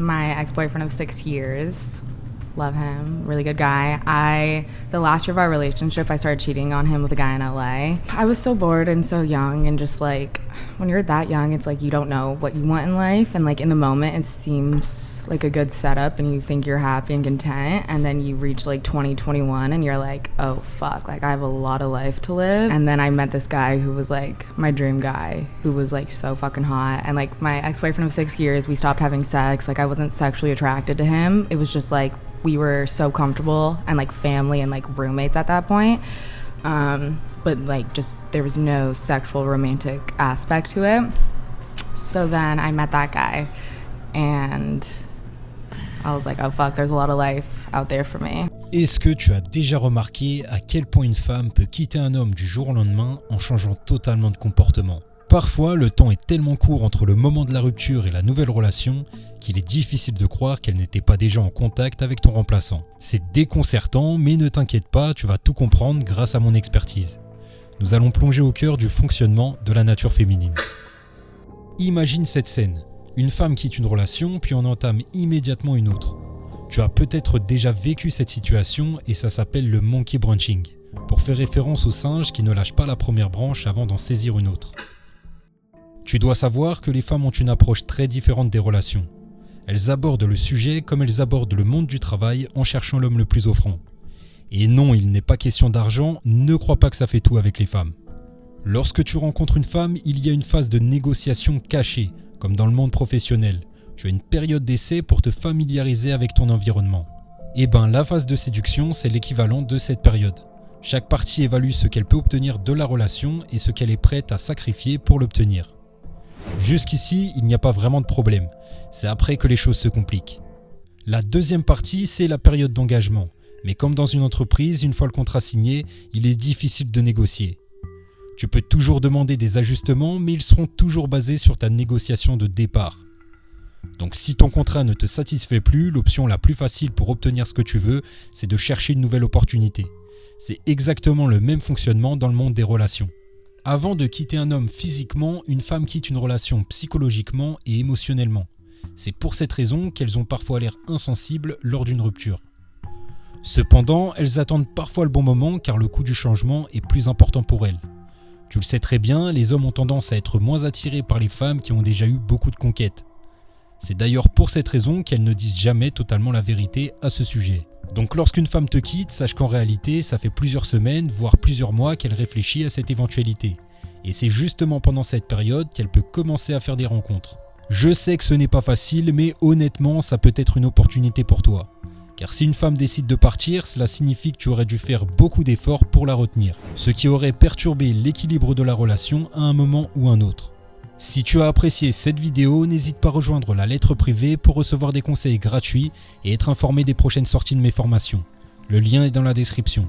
my ex-boyfriend of 6 years. Love him, really good guy. The last year of our relationship, I started cheating on him with a guy in LA. I was so bored and so young, and just like, when you're that young, it's like you don't know what you want in life, and like in the moment it seems like a good setup and you think you're happy and content, and then you reach like 2021 and you're like, oh fuck, like I have a lot of life to live. And then I met this guy who was like my dream guy, who was like so fucking hot, and like my ex-boyfriend of 6 years, we stopped having sex. Like I wasn't sexually attracted to him. It was just like we were so comfortable and like family and like roommates at that point. But like just there was no sexual romantic aspect to it. So then I met that guy and I was like, oh fuck, there's a lot of life out there for me. Est-ce que tu as déjà remarqué à quel point une femme peut quitter un homme du jour au lendemain en changeant totalement de comportement ? Parfois, le temps est tellement court entre le moment de la rupture et la nouvelle relation qu'il est difficile de croire qu'elle n'était pas déjà en contact avec ton remplaçant. C'est déconcertant, mais ne t'inquiète pas, tu vas tout comprendre grâce à mon expertise. Nous allons plonger au cœur du fonctionnement de la nature féminine. Imagine cette scène. Une femme quitte une relation, puis en entame immédiatement une autre. Tu as peut-être déjà vécu cette situation et ça s'appelle le monkey branching, pour faire référence au singe qui ne lâche pas la première branche avant d'en saisir une autre. Tu dois savoir que les femmes ont une approche très différente des relations. Elles abordent le sujet comme elles abordent le monde du travail en cherchant l'homme le plus offrant. Et non, il n'est pas question d'argent, ne crois pas que ça fait tout avec les femmes. Lorsque tu rencontres une femme, il y a une phase de négociation cachée, comme dans le monde professionnel. Tu as une période d'essai pour te familiariser avec ton environnement. Et ben, la phase de séduction, c'est l'équivalent de cette période. Chaque partie évalue ce qu'elle peut obtenir de la relation et ce qu'elle est prête à sacrifier pour l'obtenir. Jusqu'ici, il n'y a pas vraiment de problème. C'est après que les choses se compliquent. La deuxième partie, c'est la période d'engagement. Mais comme dans une entreprise, une fois le contrat signé, il est difficile de négocier. Tu peux toujours demander des ajustements, mais ils seront toujours basés sur ta négociation de départ. Donc si ton contrat ne te satisfait plus, l'option la plus facile pour obtenir ce que tu veux, c'est de chercher une nouvelle opportunité. C'est exactement le même fonctionnement dans le monde des relations. Avant de quitter un homme physiquement, une femme quitte une relation psychologiquement et émotionnellement. C'est pour cette raison qu'elles ont parfois l'air insensibles lors d'une rupture. Cependant, elles attendent parfois le bon moment car le coût du changement est plus important pour elles. Tu le sais très bien, les hommes ont tendance à être moins attirés par les femmes qui ont déjà eu beaucoup de conquêtes. C'est d'ailleurs pour cette raison qu'elles ne disent jamais totalement la vérité à ce sujet. Donc lorsqu'une femme te quitte, sache qu'en réalité, ça fait plusieurs semaines, voire plusieurs mois qu'elle réfléchit à cette éventualité. Et c'est justement pendant cette période qu'elle peut commencer à faire des rencontres. Je sais que ce n'est pas facile, mais honnêtement, ça peut être une opportunité pour toi. Car si une femme décide de partir, cela signifie que tu aurais dû faire beaucoup d'efforts pour la retenir, ce qui aurait perturbé l'équilibre de la relation à un moment ou un autre. Si tu as apprécié cette vidéo, n'hésite pas à rejoindre la lettre privée pour recevoir des conseils gratuits et être informé des prochaines sorties de mes formations. Le lien est dans la description.